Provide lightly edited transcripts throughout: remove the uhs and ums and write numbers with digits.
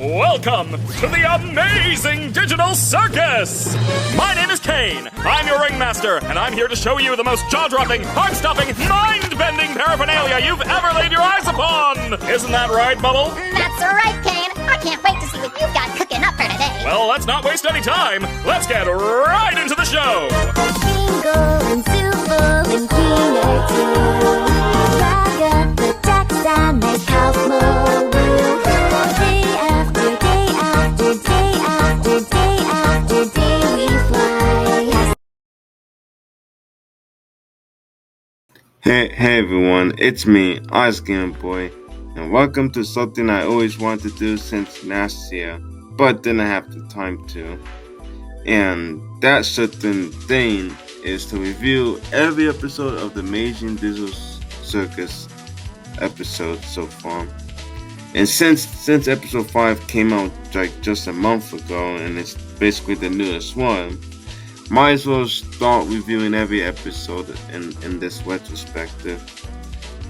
Welcome to the amazing digital circus! My name is Kane. I'm your ringmaster, and I'm here to show you the most jaw-dropping, heart-stopping, mind-bending paraphernalia you've ever laid your eyes upon! Isn't that right, Bubble? That's right, Kane. I can't wait to see what you've got cooking up for today. Well, let's not waste any time. Let's get right into the show! Jingle and Super and Keener too. Rag up the decks and make house more woo. Day after day after day after day after day we fly. Hey everyone, it's me, Ice Game Boy, and welcome to something I always wanted to do since last year, but didn't have the time to. And that certain thing is to review every episode of the Amazing Digital Circus episode so far. And since episode 5 came out like just a month ago, and it's basically the newest one, might as well start reviewing every episode in this retrospective.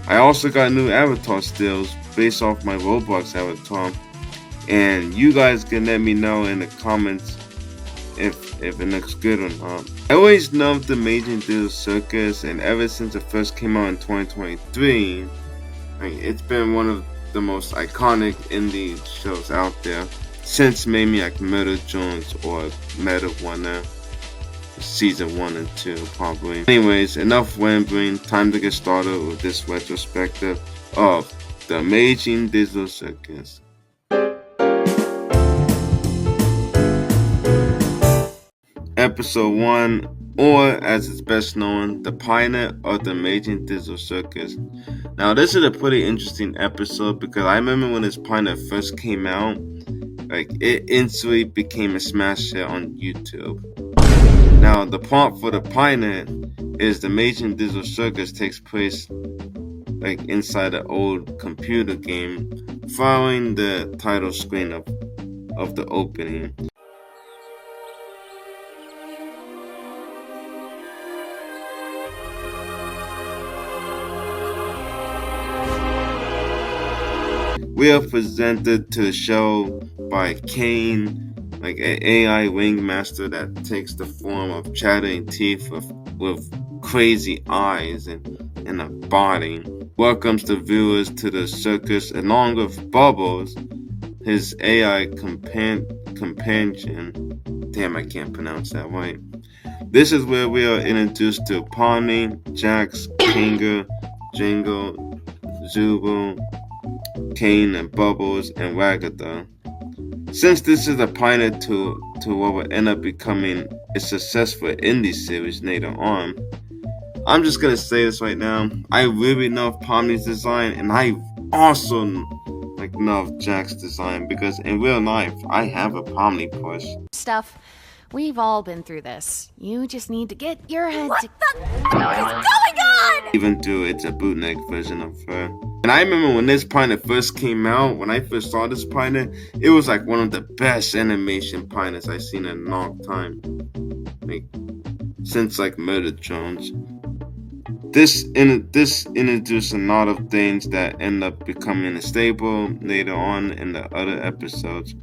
I also got new avatar stills based off my Roblox avatar, and you guys can let me know in the comments if it looks good or not. I always loved the Amazing Digital Circus, and ever since it first came out in 2023, it's been one of the most iconic indie shows out there since maybe like Murder Jones or Meta Wonder season 1 and 2 probably. Anyways, enough rambling, time to get started with this retrospective of the Amazing Digital Circus. Episode 1, or as it's best known, the pilot of the Amazing Digital Circus. Now this is a pretty interesting episode because I remember when this pilot first came out, it instantly became a smash hit on YouTube. Now the plot for the pilot is the Amazing Digital Circus takes place inside an old computer game, following the title screen of the opening. We are presented to the show by Kane, an AI ringmaster that takes the form of chattering teeth with crazy eyes and a body. Welcomes the viewers to the circus along with Bubbles, his AI companion. Damn, I can't pronounce that right. This is where we are introduced to Pomni, Jax, Kinga, Jingle, Zubu, Kane, and Bubbles, and Ragatha. Since this is a pilot to what will end up becoming a successful indie series later on, I'm just gonna say this right now. I really love Pomni's design, and I also love Jack's design because in real life I have a Pomni plush. Stuff. We've all been through this. You just need to get your head What the is going on? Even though it's a bootleg version of her. And I remember when this pilot first came out, when I first saw this pilot, it was one of the best animation pilots I've seen in a long time. Since Murder Jones. This introduced a lot of things that end up becoming a staple later on in the other episodes.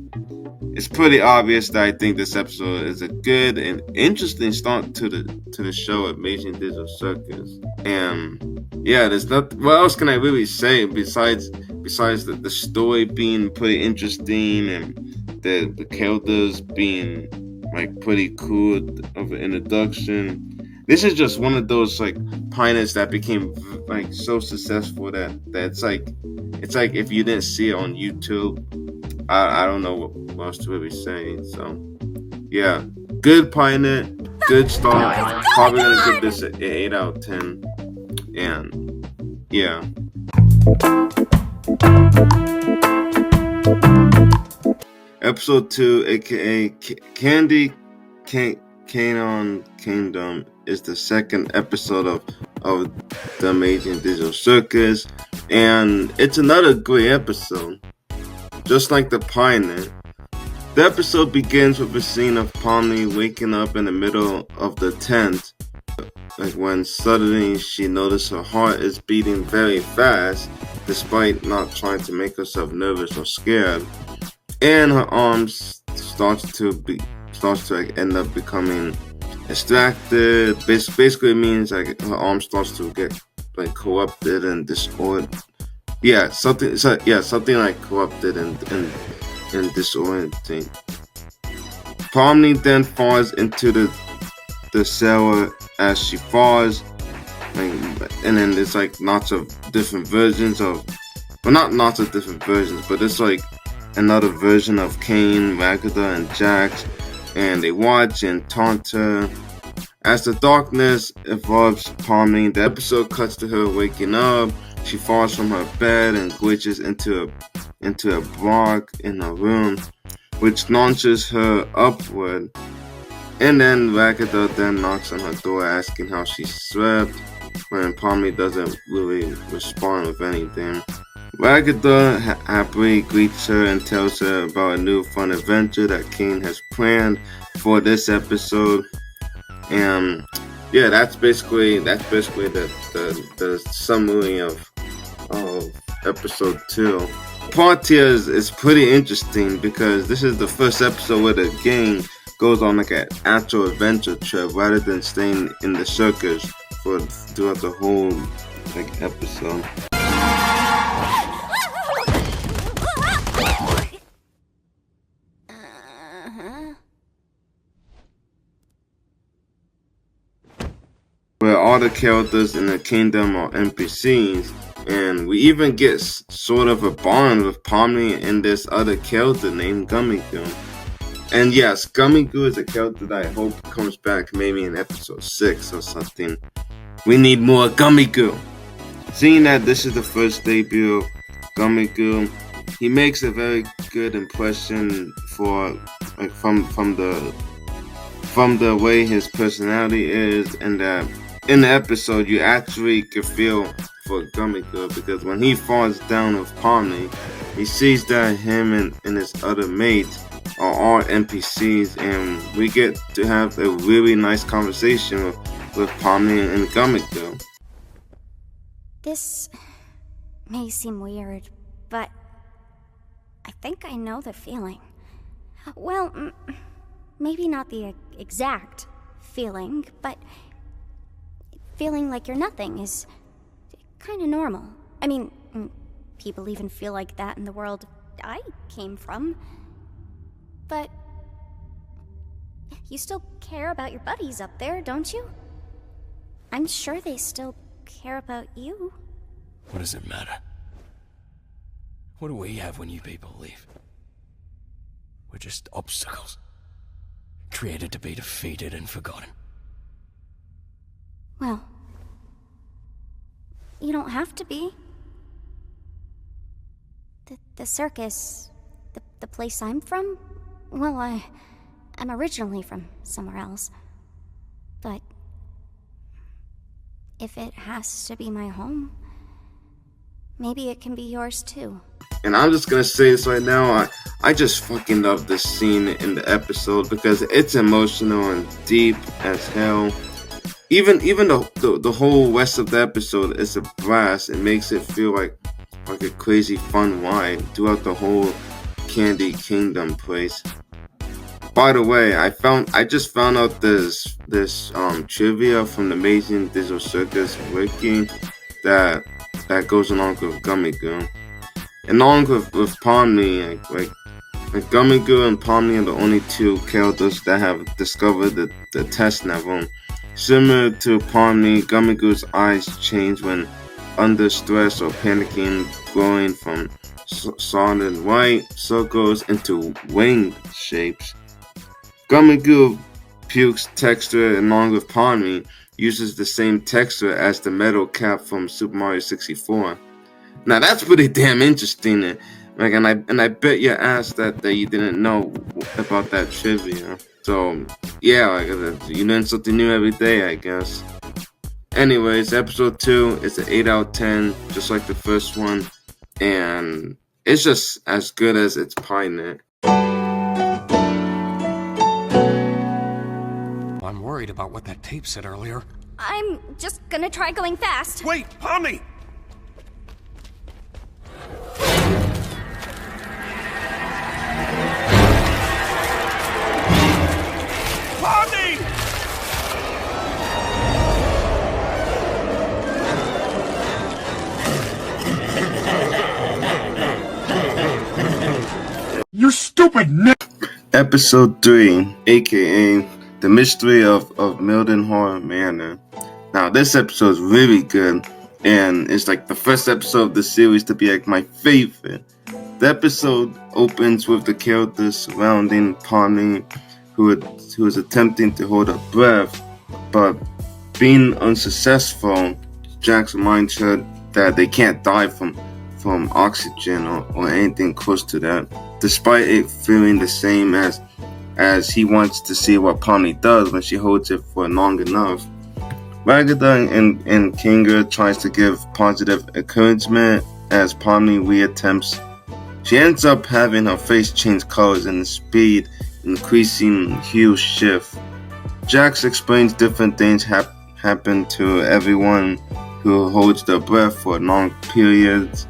It's pretty obvious that I think this episode is a good and interesting start to the show Amazing Digital Circus. And yeah, there's not. What else can I really say besides the story being pretty interesting and the characters being pretty cool of an introduction. This is just one of those pilots that became so successful that it's if you didn't see it on YouTube, I don't know what else to really say. So yeah, good pilot, good start. Probably gonna give this an 8 out of 10. And yeah. Episode 2, aka Candy Canon Kingdom, is the second episode of the Amazing Digital Circus, and it's another great episode. Just like the pilot, the episode begins with a scene of Pomni waking up in the middle of the tent, when suddenly she noticed her heart is beating very fast, despite not trying to make herself nervous or scared. and her arms starts to like, end up becoming extracted. Basically, it means like her arm starts to get like corrupted and disordered. Something like corrupted and disorienting. Pomni then falls into the cellar as she falls, and then there's like lots of different versions of, well, not lots of different versions, but it's like another version of Kane, Ragatha, and Jax, and they watch and taunt her. As the darkness evolves Pomni, the episode cuts to her waking up. She falls from her bed and glitches into a block in her room, which launches her upward. And then Ragatha then knocks on her door asking how she slept, when Pomni doesn't really respond with anything. Ragatha happily greets her and tells her about a new fun adventure that Kane has planned for this episode. And yeah, that's basically the summary of episode 2. Part here is pretty interesting because this is the first episode where the game goes on like an actual adventure trip rather than staying in the circus throughout the whole like episode. Where all the characters in the kingdom are NPCs, and we even get sort of a bond with Pomni and this other character named Gummigoo. And yes, Gummigoo is a character that I hope comes back maybe in episode 6 or something. We need more Gummigoo. Seeing that this is the first debut of Gummigoo, he makes a very good impression for like from the way his personality is, and that in the episode you actually could feel for Gummigoo, because when he falls down with Pomni, he sees that him and his other mates are all NPCs, and we get to have a really nice conversation with Pomni and Gummigoo. This may seem weird, but I think I know the feeling. Well, maybe not the exact feeling, but feeling like you're nothing is kind of normal. I mean, people even feel like that in the world I came from. But you still care about your buddies up there, don't you? I'm sure they still care about you. What does it matter? What do we have when you people leave? We're just obstacles, created to be defeated and forgotten. Well, you don't have to be. The circus, the place I'm from, well, I'm originally from somewhere else. But if it has to be my home, maybe it can be yours too. And I'm just gonna say this right now, I just fucking love this scene in the episode because it's emotional and deep as hell. Even the whole rest of the episode is a blast. It makes it feel like a crazy fun ride throughout the whole Candy Kingdom place. By the way, I just found out this trivia from the Amazing Digital Circus wiki that goes along with Gummigoo. Along with Pomni, like Gummigoo and Pomni are the only two characters that have discovered the test level. Similar to Pomni, Gummigoo's eyes change when under stress or panicking, glowing from solid white circles into wing shapes. Gummigoo pukes texture along with Pomni uses the same texture as the metal cap from Super Mario 64. Now that's pretty damn interesting, and I bet your ass that you didn't know about that trivia. So yeah, you learn something new every day, I guess. Anyways, episode 2 is an 8 out of 10, just like the first one, and it's just as good as its pilot. I'm worried about what that tape said earlier. I'm just gonna try going fast. Wait, Pomni! You stupid Episode 3, aka The Mystery of Mildenhall Manor. Now, this episode is really good, and it's like the first episode of the series to be like my favorite. The episode opens with the characters surrounding Pomni, who is attempting to hold her breath, but being unsuccessful. Jax reminds her that they can't die from oxygen or anything close to that, despite it feeling the same as he wants to see what Pomni does when she holds it for long enough. Ragatha and Kinga tries to give positive encouragement as Pomni reattempts. She ends up having her face change colors and the speed increasing hue shift. Jax explains different things happen to everyone who holds their breath for long periods.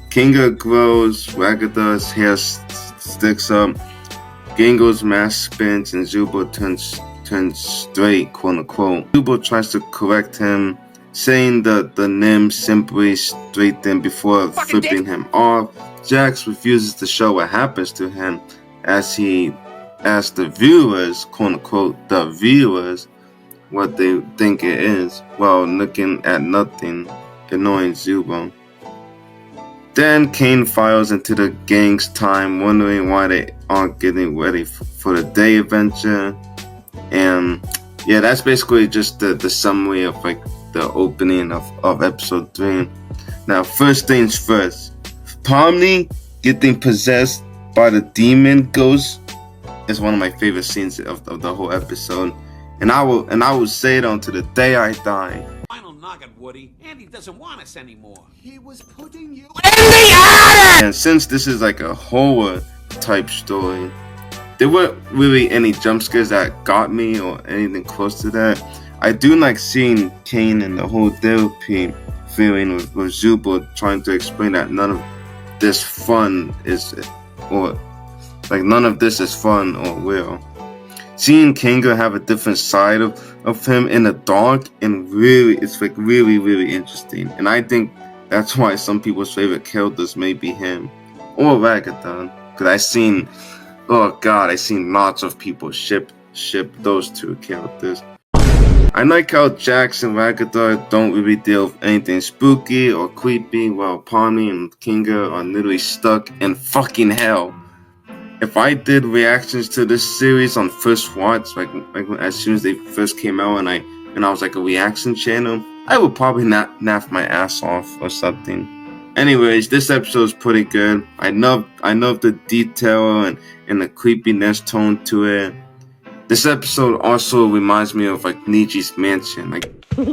Kinga grows, Ragatha's hair sticks up, Gingo's mask spins, and Zubo turns straight, quote unquote. Zubo tries to correct him, saying that the Nim simply straighten before flipping him off. Jax refuses to show what happens to him as the viewers, quote unquote, the viewers, what they think it is, while looking at nothing, ignoring Zubo. Then Kane files into the gang's time, wondering why they aren't getting ready for the day adventure. And yeah, that's basically just the summary of like the opening of episode 3. Now, first things first, Pomni getting possessed by the demon ghost is one of my favorite scenes of the whole episode. And I will say it until the day I die. Final nugget, Woody. Andy doesn't want us anymore. He was putting you And since this is like a horror type story, there weren't really any jump scares that got me or anything close to that. I do like seeing Kane and the whole therapy feeling with Zubo trying to explain that none of this is fun or real. Seeing Kinga have a different side of him in the dark, and really, it's like really interesting. And I think that's why some people's favorite characters may be him or Ragatha. Because I seen lots of people ship those two characters. I like how Jax and Ragatha don't really deal with anything spooky or creepy, while Pomni and Kinga are literally stuck in fucking hell. If I did reactions to this series on first watch, like as soon as they first came out, and I was like a reaction channel, I would probably naff my ass off or something. Anyways, this episode is pretty good. I love the detail and the creepiness tone to it. This episode also reminds me of like Luigi's mansion, like the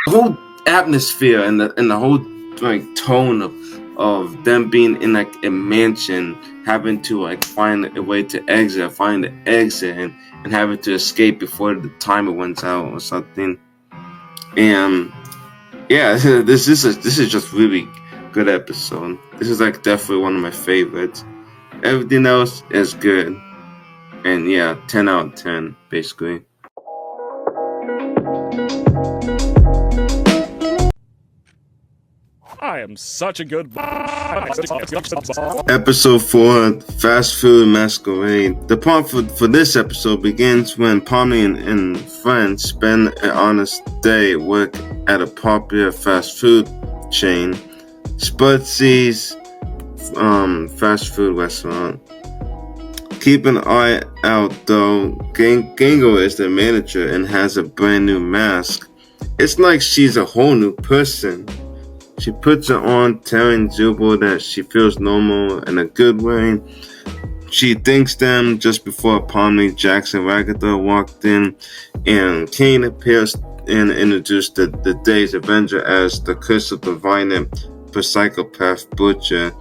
whole atmosphere and the whole like tone of them being in like a mansion, having to like find a way to exit, find the exit, and having to escape before the timer runs out or something. And yeah, this is just really good episode. This is like definitely one of my favorites. Everything else is good, and yeah, 10 out of 10 basically. I am such a good. Episode 4, Fast Food Masquerade. The plot for this episode begins when Pomni and friends spend an honest day at work at a popular fast food chain, Spudsy's fast food restaurant. Keep an eye out though, Gingo is the manager and has a brand new mask. It's like she's a whole new person. She puts it on, telling Zubo that she feels normal in a good way. She thanks them just before Pomni, Jax, and Ragatha walked in, and Kane appears and introduced the day's Avenger as the Curse of the Violent Psychopath Butcher.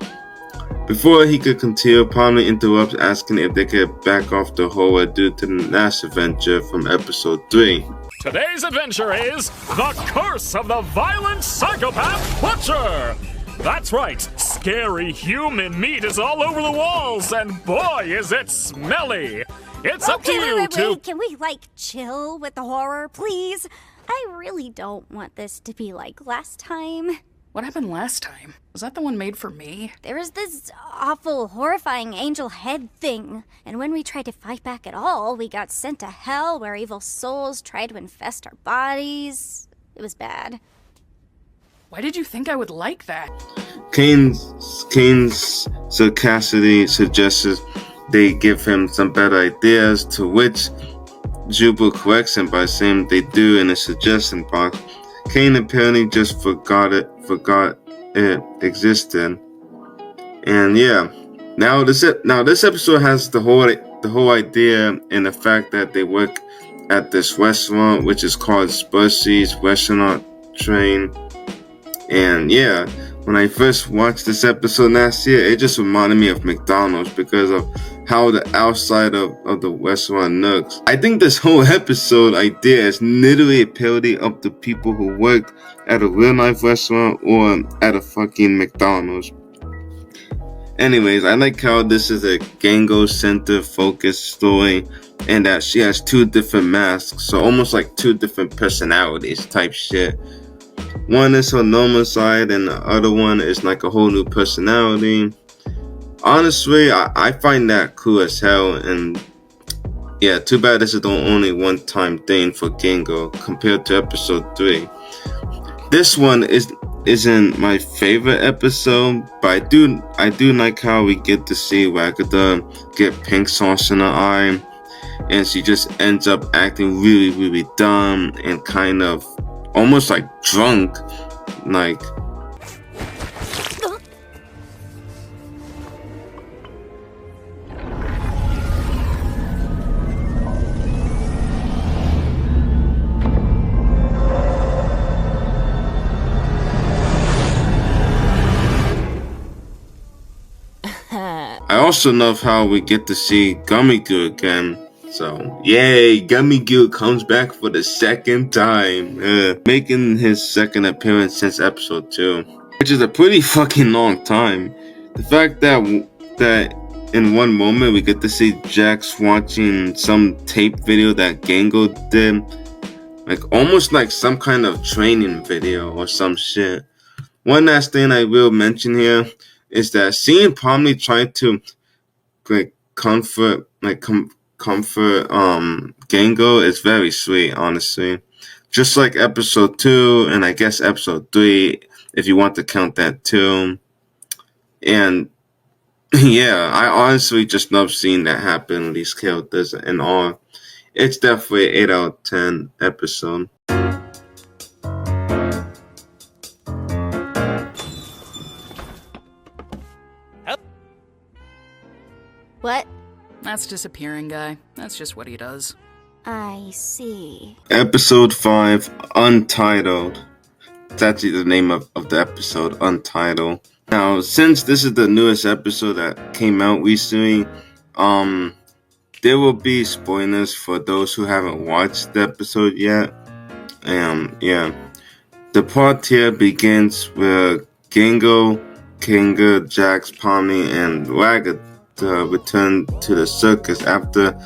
Before he could continue, Pomni interrupts, asking if they could back off the horror due to the last adventure from episode 3. Today's adventure is The Curse of the Violent Psychopath Butcher! That's right, scary human meat is all over the walls, and boy is it smelly! It's up to you Wait. Can we, chill with the horror, please? I really don't want this to be like last time. What happened last time? Was that the one made for me? There was this awful, horrifying angel head thing. And when we tried to fight back at all, we got sent to hell where evil souls tried to infest our bodies. It was bad. Why did you think I would like that? Kane's sarcastically suggests they give him some better ideas, to which Jubal corrects him by saying they do in a suggestion box. Kane apparently just forgot it existed. And yeah, now this episode has the whole idea and the fact that they work at this restaurant, which is called Spursy's Restaurant Train. And yeah, when I first watched this episode last year, it just reminded me of McDonald's because of how the outside of the restaurant looks. I think this whole episode idea is literally a parody of the people who work at a real life restaurant or at a fucking McDonald's. Anyways, I like how this is a Gango Center focused story and that she has two different masks, so almost like two different personalities type shit. One is her normal side and the other one is like a whole new personality. Honestly, I find that cool as hell, and yeah, too bad this is the only one-time thing for Gango compared to episode 3. This one isn't my favorite episode, but I do like how we get to see Wagada get pink sauce in her eye, and she just ends up acting really, really dumb and kind of almost like drunk, like. I also love how we get to see Gummy Goo again. So, yay, Gummy Goo comes back for the second time, making his second appearance since episode 2, which is a pretty fucking long time. The fact that in one moment we get to see Jax watching some tape video that Gango did, like almost like some kind of training video or some shit. One last thing I will mention here is that seeing Pomni try to comfort Gango is very sweet, honestly. Just like episode 2 and I guess episode 3, if you want to count that too. And yeah, I honestly just love seeing that happen, these characters and all. It's definitely an 8 out of 10 episode. What? That's disappearing guy. That's just what he does. I see. Episode 5, Untitled. It's actually the name of the episode, Untitled. Now, since this is the newest episode that came out recently, there will be spoilers for those who haven't watched the episode yet. Yeah. The part here begins with Gango, Kinga, Jax, Pomni, and Ragged return to the circus after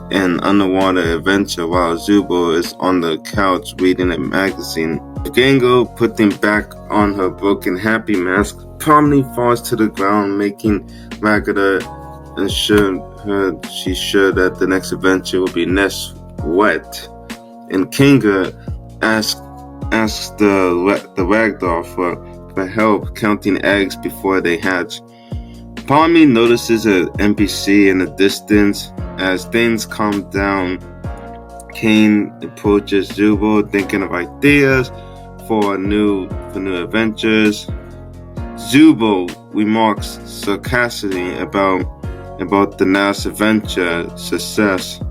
an underwater adventure while Zubo is on the couch reading a magazine. Gango putting back on her broken happy mask, Pomni falls to the ground, making Magada assure she's sure that the next adventure will be less wet. And Kinga asks the ragdoll for help counting eggs before they hatch. Pomni notices an NPC in the distance. As things calm down, Kane approaches Zubo, thinking of ideas for new adventures. Zubo remarks sarcastically about the last adventure success,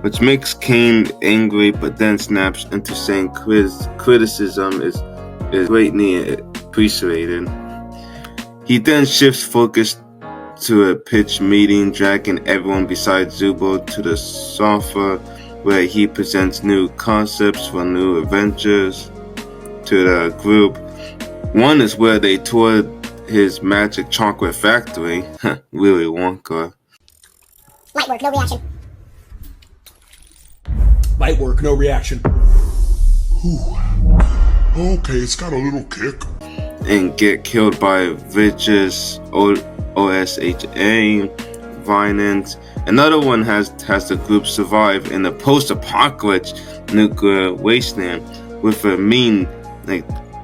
which makes Kane angry, but then snaps into saying criticism is greatly appreciated. He then shifts focus to a pitch meeting, dragging everyone besides Zubo to the sofa where he presents new concepts for new adventures to the group. One is where they toured his magic chocolate factory. Willy Wonka. Light work, no reaction. Light work, no reaction. Ooh. Okay, it's got a little kick. and get killed by Vicious OSHA, Violence. Another one has the group survive in a post-apocalypse nuclear wasteland with a mean,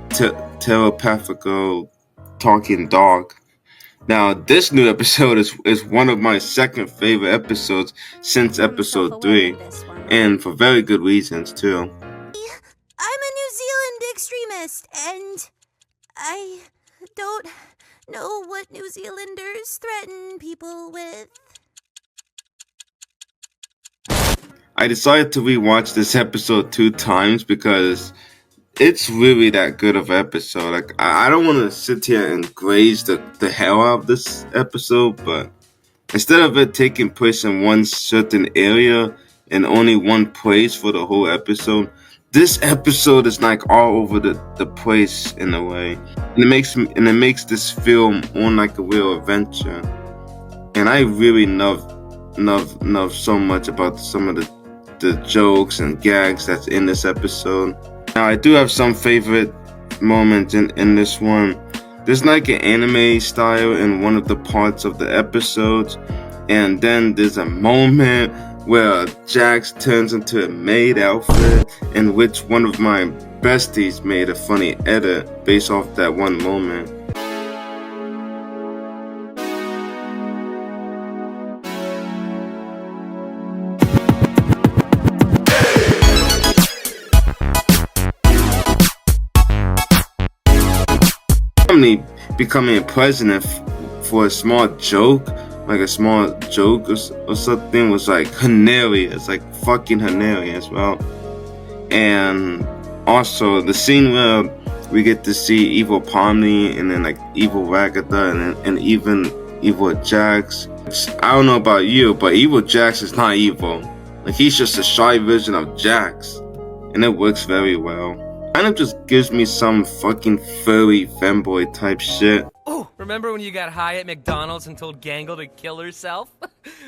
telepathical talking dog. Now, this new episode is one of my second favorite episodes since episode 3, and for very good reasons too. I'm a New Zealand extremist, and I don't know what New Zealanders threaten people with. I decided to rewatch this episode 2 times because it's really that good of an episode. Like, I don't want to sit here and graze the hell out of this episode, but instead of it taking place in one certain area and only one place for the whole episode, this episode is like all over the place in a way, and it makes this film more like a real adventure. And I really love so much about some of the jokes and gags that's in this episode. Now, I do have some favorite moments in this one. There's like an anime style in one of the parts of the episodes, and then there's a moment where Jax turns into a maid outfit, in which one of my besties made a funny edit based off that one moment. Becoming president for a small joke, or something, was like hilarious, like fucking hilarious, well. And also the scene where we get to see evil Pomni and then like evil Ragatha and even evil Jax. I don't know about you, but evil Jax is not evil. Like, he's just a shy version of Jax, and it works very well. Kind of just gives me some fucking furry femboy type shit. Oh, remember when you got high at McDonald's and told Gangle to kill herself?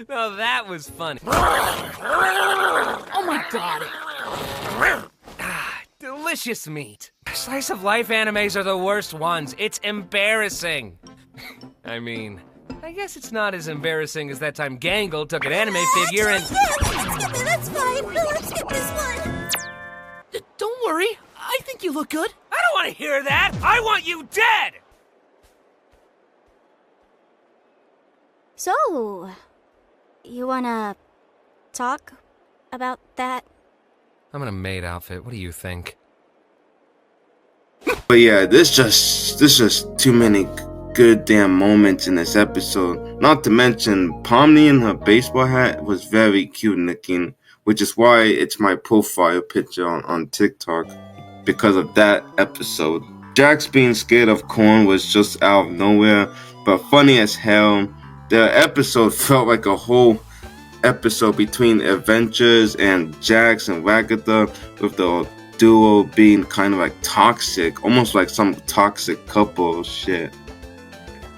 No, that was funny. Oh my god. Delicious meat. Slice of life animes are the worst ones. It's embarrassing. I mean, I guess it's not as embarrassing as that time Gangle took an anime figure and... That's fine. Let's skip this one. Don't worry. I think you look good. I don't want to hear that. I want you dead. So, you wanna talk about that? I'm in a maid outfit. What do you think? But yeah, there's just too many good damn moments in this episode. Not to mention, Pomni in her baseball hat was very cute looking, which is why it's my profile picture on TikTok, because of that episode. Jax being scared of corn was just out of nowhere, but funny as hell. The episode felt like a whole episode between Adventures and Jax and Ragatha, with the duo being kind of like toxic, almost like some toxic couple shit.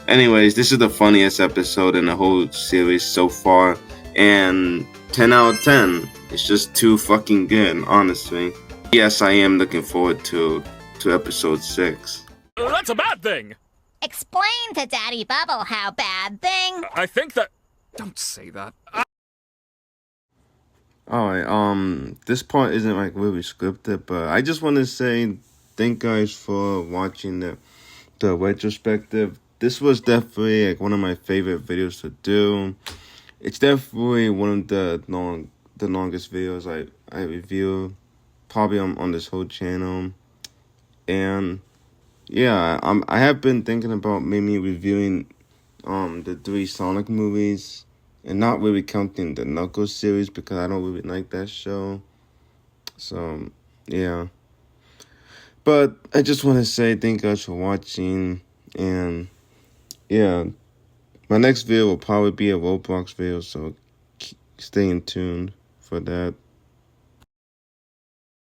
Anyways, this is the funniest episode in the whole series so far, and 10 out of 10. It's just too fucking good, honestly. Yes, I am looking forward to episode 6. That's a bad thing! Explain to Daddy Bubble how bad thing. I think that... Don't say that. Alright, this part isn't like really scripted, but I just want to say thank guys for watching the retrospective. This was definitely like one of my favorite videos to do. It's definitely one of the longest videos I review, probably on this whole channel. And yeah, I have been thinking about maybe reviewing the 3 Sonic movies, and not really counting the Knuckles series because I don't really like that show. So yeah, but I just want to say thank you guys for watching, and yeah, my next video will probably be a Roblox video, so stay tuned for that.